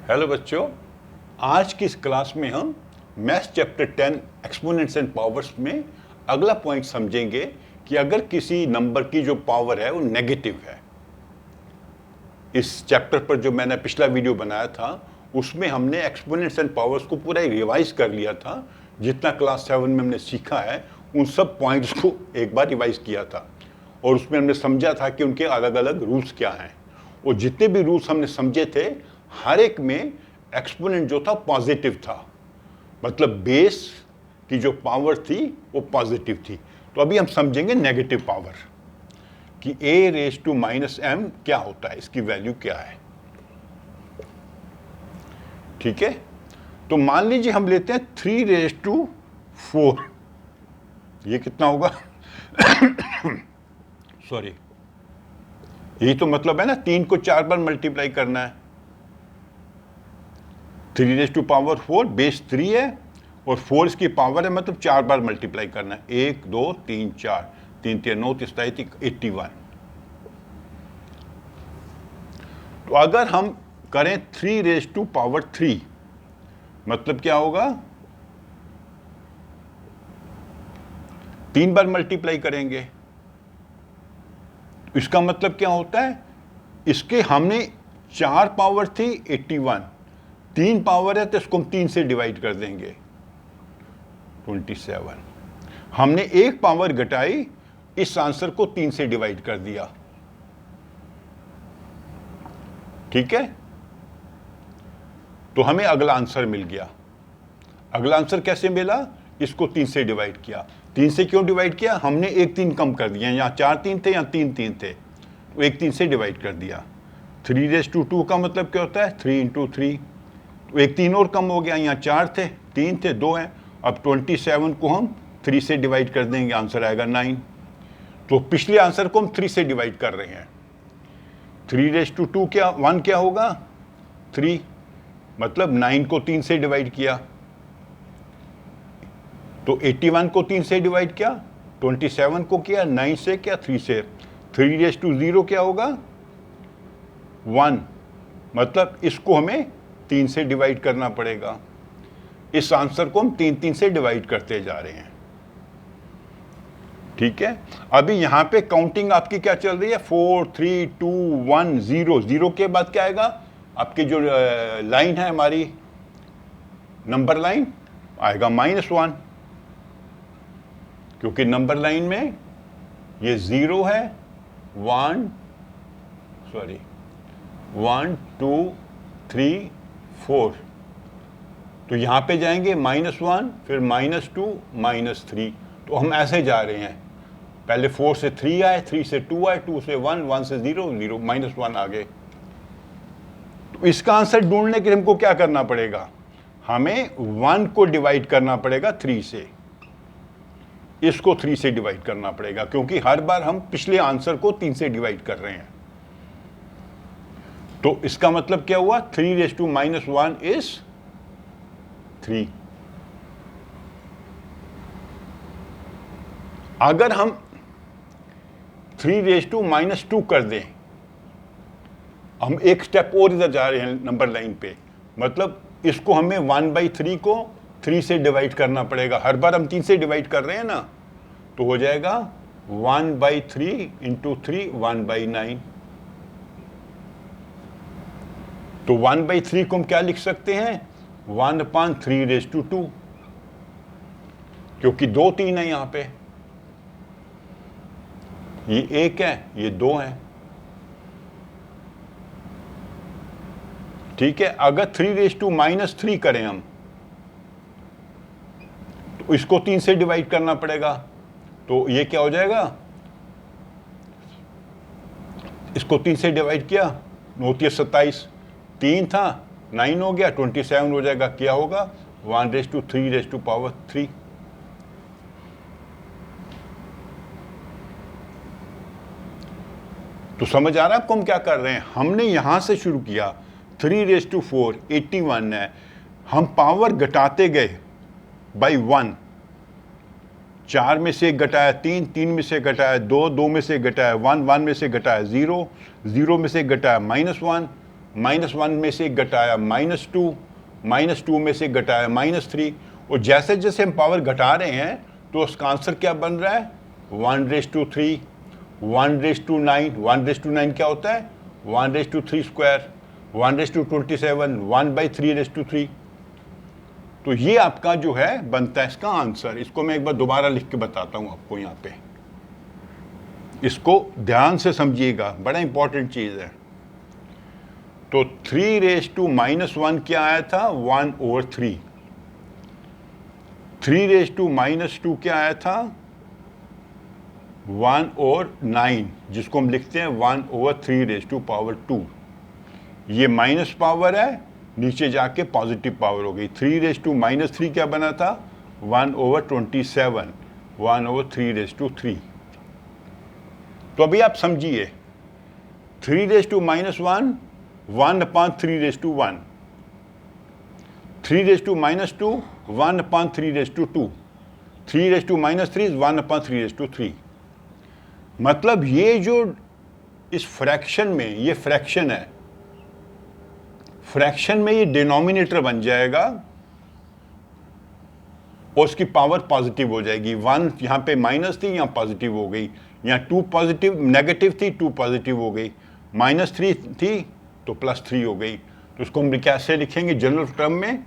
Hello बच्चों, आज की इस क्लास में हम maths chapter 10 exponents and powers में अगला पॉइंट समझेंगे कि अगर किसी नंबर की जो पावर है वो नेगेटिव है। इस चैप्टर पर जो मैंने पिछला वीडियो बनाया था उसमें हमने एक्सपोनेंट्स एंड पावर्स को पूरा रिवाइज कर लिया था। जितना क्लास 7 में हमने सीखा है उन सब पॉइंट्स को एक बार रिवाइज किया था और उसमें हमने समझा था कि उनके अलग अलग रूल्स क्या हैं। और जितने भी रूल्स हमने समझे थे हर एक में एक्सपोनेंट जो था पॉजिटिव था, मतलब बेस की जो पावर थी वो पॉजिटिव थी। तो अभी हम समझेंगे नेगेटिव पावर कि a raise to minus m क्या होता है, इसकी वैल्यू क्या है। ठीक है, तो मान लीजिए हम लेते हैं 3 रेज टू 4। ये कितना होगा? सॉरी, यही तो मतलब है ना, 3 को 4 बार मल्टीप्लाई करना है। 3 रेज टू पावर 4, बेस 3 है और 4 इसकी पावर है, मतलब 4 बार मल्टीप्लाई करना है। 1 2 3 4, 3 3 9 3 81। तो अगर हम करें 3 रेज टू पावर 3, मतलब क्या होगा? 3 बार मल्टीप्लाई करेंगे। इसका मतलब क्या होता है? इसके हमने 4 पावर थी 81, 3 पावर है तो इसको हम 3 से डिवाइड कर देंगे 27। हमने 1 पावर घटाई, इस आंसर को 3 से डिवाइड कर दिया। ठीक है, तो हमें अगला आंसर मिल गया। अगला आंसर कैसे मिला? इसको 3 से डिवाइड किया। 3 से क्यों डिवाइड किया? हमने 1 3 कम कर दिया, यहाँ 4 3 थे, यहाँ 3 3 थे, तो 1 3 से डिवाइड कर दिया। 3 रेज टू 2 का मतलब क्या होता है? 3 इंटू 3, तो 1 3 और कम हो गया, यहाँ 4 थे, 3 थे, 2 हैं। अब 27 को हम 3 से डिवाइड कर देंगे, आंसर आएगा 9। तो पिछले आंसर को हम 3 से डिवाइड कर रहे हैं। 3 रेज टू 2 क्या 1 क्या होगा? 3, मतलब 9 को 3 से डिवाइड किया, तो 81 को 3 से डिवाइड किया, 27 को किया 9 से, क्या 3 से। 3 रेज टू 0 क्या होगा? 1, मतलब इसको हमें 3 से डिवाइड करना पड़ेगा। इस आंसर को हम 3 3 से डिवाइड करते जा रहे हैं। ठीक है, अभी यहां पे काउंटिंग आपकी क्या चल रही है? 4 3 2 1 0। 0 के बाद क्या आएगा? आपकी जो लाइन है हमारी नंबर लाइन, आएगा -1, क्योंकि नंबर लाइन में ये 0 है, 1 2 3 4, तो यहां पे जाएंगे -1, फिर -2 -3। तो हम ऐसे जा रहे हैं, पहले 4 से 3 आए, 3 से 2 आए, 2 से 1, 1 से 0 0, -1 आ गए। तो इसका आंसर ढूंढने के लिए हमको क्या करना पड़ेगा? हमें 1 को डिवाइड करना पड़ेगा 3 से, इसको 3 से डिवाइड करना पड़ेगा, क्योंकि हर बार हम पिछले आंसर को 3 से डिवाइड कर रहे हैं। तो इसका मतलब क्या हुआ? 3 रेज टू -1 इज 3। अगर हम 3 रेज टू -2 कर दें, हम एक स्टेप और इधर जा रहे हैं नंबर लाइन पे, मतलब इसको हमें 1/3 को 3 से डिवाइड करना पड़ेगा। हर बार हम 3 से डिवाइड कर रहे हैं ना, तो हो जाएगा 1/3 इंटू 3 1/9। तो 1/3 को हम क्या लिख सकते हैं? 1/3 रेज टू 2, क्योंकि 2 3 है यहां पे, ये 1 है, ये 2 है। ठीक है, अगर 3 रेज टू -3 करें हम, तो इसको 3 से डिवाइड करना पड़ेगा, तो ये क्या हो जाएगा? इसको 3 से डिवाइड किया, 9 3 27, 3 था 9 हो गया, 27 हो जाएगा। क्या होगा? 1 raise to 3 raise to power 3। तो समझ आ रहा है आपको हम क्या कर रहे हैं? हमने यहां से शुरू किया, 3 रेज टू 4 81 है, हम पावर घटाते गए बाई 1। 4 में से घटाया 3, 3 में से घटाया 2, 2 में से घटाया 1, 1 में से घटाया 0, 0 में से घटाया -1, -1 में से घटाया -2, -2 में से घटाया -3, और जैसे जैसे हम पावर घटा रहे हैं तो उसका आंसर क्या बन रहा है? 1/3, 1/9, 1/9 क्या होता है? 1/3 स्क्वायर, 1/27, 1/3/3। तो ये आपका जो है बनता है इसका आंसर। इसको मैं एक बार दोबारा लिख के बताता हूं आपको यहाँ पे, इसको ध्यान से समझिएगा, बड़ा इंपॉर्टेंट चीज है। तो 3⁻⁻1 क्या आया था? 1/3। 3⁻2 क्या आया था? 1/9, जिसको हम लिखते हैं 1/3⁻²। ये माइनस पावर है, नीचे जाके पॉजिटिव पावर हो गई। 3⁻³ क्या बना था? 1/27, 1/3⁻3। तो अभी आप समझिए, 3⁻1 1/3⁻1, 3⁻2 1/3⁻2, 3⁻³ 1/3⁻3। मतलब ये जो इस फ्रैक्शन में, ये फ्रैक्शन है, फ्रैक्शन में ये डिनोमिनेटर बन जाएगा और उसकी पावर पॉजिटिव हो जाएगी। 1 यहां पे माइनस थी, यहां पॉजिटिव हो गई, यहां 2 पॉजिटिव, नेगेटिव थी, 2 पॉजिटिव हो गई, -3 थी तो +3 हो गई। तो उसको हम कैसे लिखेंगे जनरल टर्म में?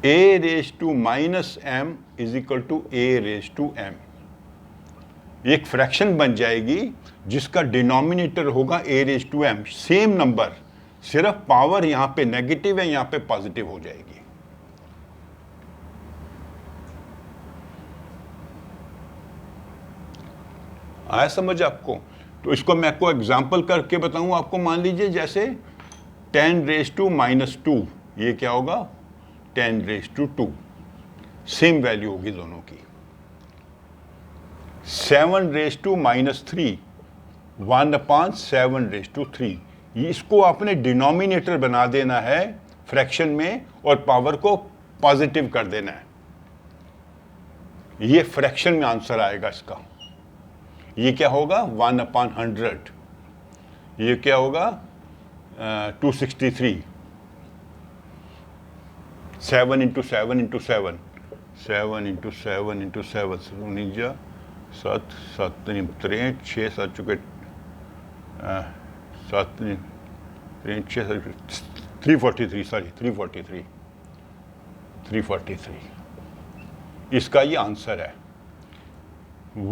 a⁻m = a⁻m। एक फ्रैक्शन बन जाएगी जिसका डिनोमिनेटर होगा a⁻m, सेम नंबर, सिर्फ पावर यहां पे नेगेटिव है, यहां पे पॉजिटिव हो जाएगी। आया समझ आपको? तो इसको मैं आपको एग्जांपल करके बताऊं आपको। मान लीजिए जैसे 10⁻², ये क्या होगा? 10⁻², सेम वैल्यू होगी दोनों की। 7⁻³ 1/7⁻3, इसको आपने डिनोमिनेटर बना देना है फ्रैक्शन में और पावर को पॉजिटिव कर देना है। ये फ्रैक्शन में आंसर आएगा इसका। ये क्या होगा? 1/100। ये क्या होगा? 263। 7 × 7 × 7, 7 × 7 × 7, 7 7 3 6 7 चुके 7 3 6 343, सॉरी 343। इसका ये आंसर है।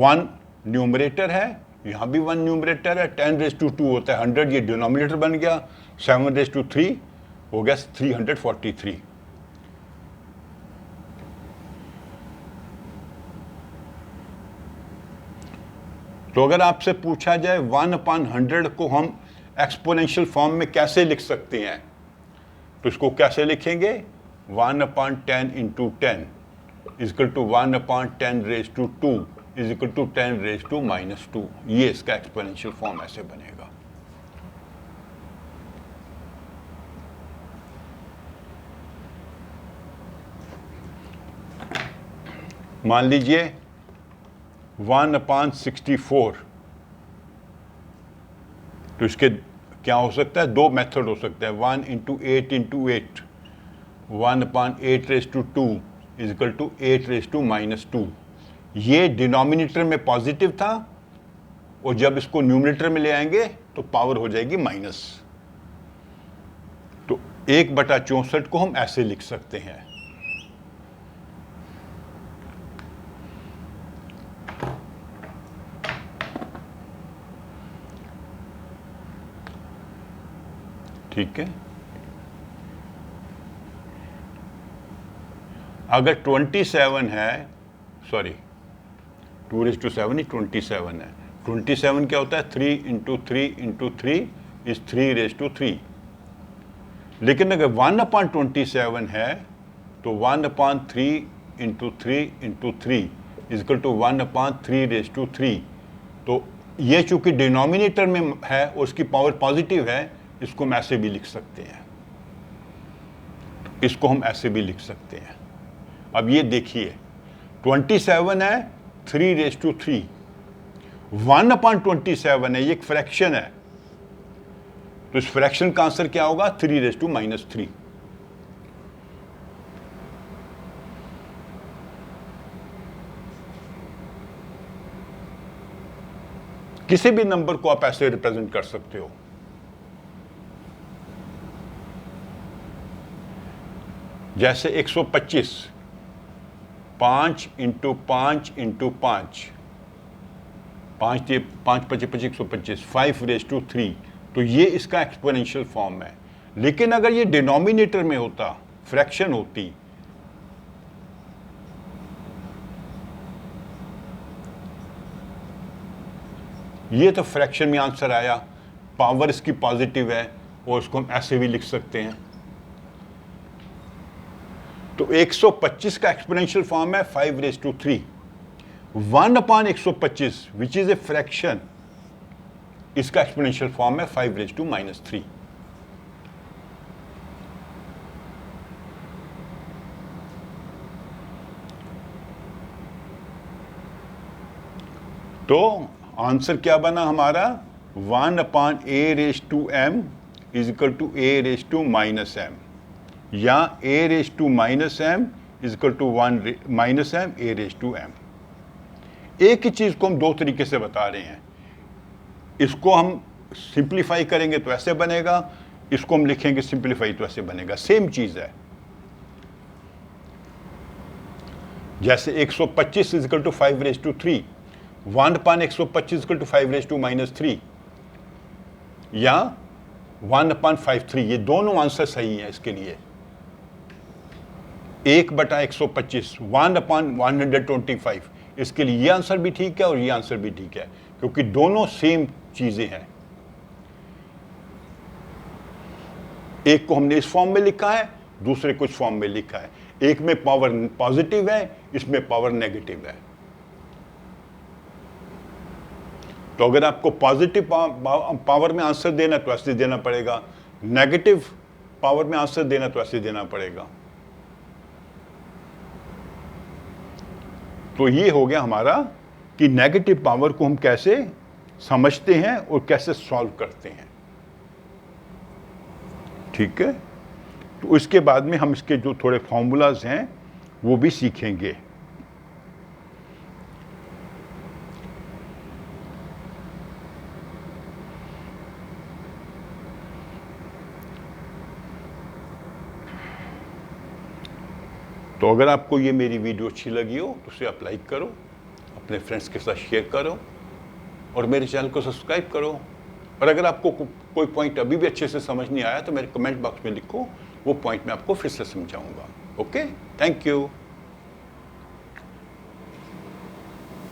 1 न्यूमरेटर है, यहां भी 1 न्यूमरेटर है, 10⁻² होता है 100, ये डिनोमिनेटर बन गया, 7⁻3 हो गया 343। तो अगर आपसे पूछा जाए 1/100 को हम एक्सपोनेंशियल फॉर्म में कैसे लिख सकते हैं, तो इसको कैसे लिखेंगे? 1/10 × 10 = 1/10⁻² = 10⁻²। ये इसका एक्सपोनेंशियल फॉर्म ऐसे बनेगा। मान लीजिए 1/64, तो इसके क्या हो सकता है? 2 मेथड हो सकता है। 1 × 8 × 8, 1/8⁻² = 8⁻²। ये डिनोमिनेटर में पॉजिटिव था और जब इसको न्यूमरेटर में ले आएंगे तो पावर हो जाएगी माइनस। तो 1/64 को हम ऐसे लिख सकते हैं। ठीक है। अगर 27 है, सॉरी 2⁻7 ही 27 है। 27 क्या होता है? 3 × 3 × 3 = 3⁻3। लेकिन अगर 1/27 है तो 1/3 × 3 × 3 = 1/3⁻3। तो ये चूंकि डिनोमिनेटर में है और उसकी पावर पॉजिटिव है, इसको हम ऐसे भी लिख सकते हैं। इसको हम ऐसे भी लिख सकते हैं। अब ये देखिए 27 है 3⁻3 1/27 है, ये एक फ्रैक्शन है, तो इस फ्रैक्शन का आंसर क्या होगा? 3⁻³ किसी भी नंबर को आप ऐसे रिप्रेजेंट कर सकते हो। जैसे 125, 5 × 5 × 5, 5 × 5 = 125, 5⁻³ तो ये इसका एक्सपोनेंशियल फॉर्म है। लेकिन अगर ये डिनोमिनेटर में होता, फ्रैक्शन होती, ये तो फ्रैक्शन में आंसर आया, पावर इसकी पॉजिटिव है और इसको हम ऐसे भी लिख सकते हैं। तो 125 का एक्सपोनेंशियल फॉर्म है 5⁻³ 1/125 विच इज ए फ्रैक्शन, इसका एक्सपोनेंशियल फॉर्म है 5⁻³ तो आंसर क्या बना हमारा? 1/a⁻m = a⁻m या a⁻m = 1 -m a⁻m। एक ही चीज को हम दो तरीके से बता रहे हैं। इसको हम सिंप्लीफाई करेंगे तो ऐसे बनेगा, इसको हम लिखेंगे सिंप्लीफाई तो ऐसे बनेगा, सेम चीज है। जैसे 125 = 5⁻³ 1/125 = 5⁻³ या 1/53, ये दोनों आंसर सही है इसके लिए। 1/125 1/125 इसके लिए ये आंसर भी ठीक है और ये आंसर भी ठीक है, क्योंकि दोनों सेम चीजें हैं। एक को हमने इस फॉर्म में लिखा है, दूसरे को इस फॉर्म में लिखा है। एक में पावर पॉजिटिव है, इसमें पावर नेगेटिव है। तो अगर आपको पॉजिटिव पावर में आंसर देना तो ऐसे देना पड़ेगा, नेगेटिव पावर में आंसर देना तो ऐसे देना पड़ेगा। तो ये हो गया हमारा कि नेगेटिव पावर को हम कैसे समझते हैं और कैसे सॉल्व करते हैं। ठीक है, तो इसके बाद में हम इसके जो थोड़े फॉर्मूलाज हैं वो भी सीखेंगे। तो अगर आपको ये मेरी वीडियो अच्छी लगी हो तो उसे आप लाइक करो, अपने फ्रेंड्स के साथ शेयर करो और मेरे चैनल को सब्सक्राइब करो। और अगर आपको कोई पॉइंट अभी भी अच्छे से समझ नहीं आया तो मेरे कमेंट बॉक्स में लिखो, वो पॉइंट मैं आपको फिर से समझाऊंगा। Okay, thank you.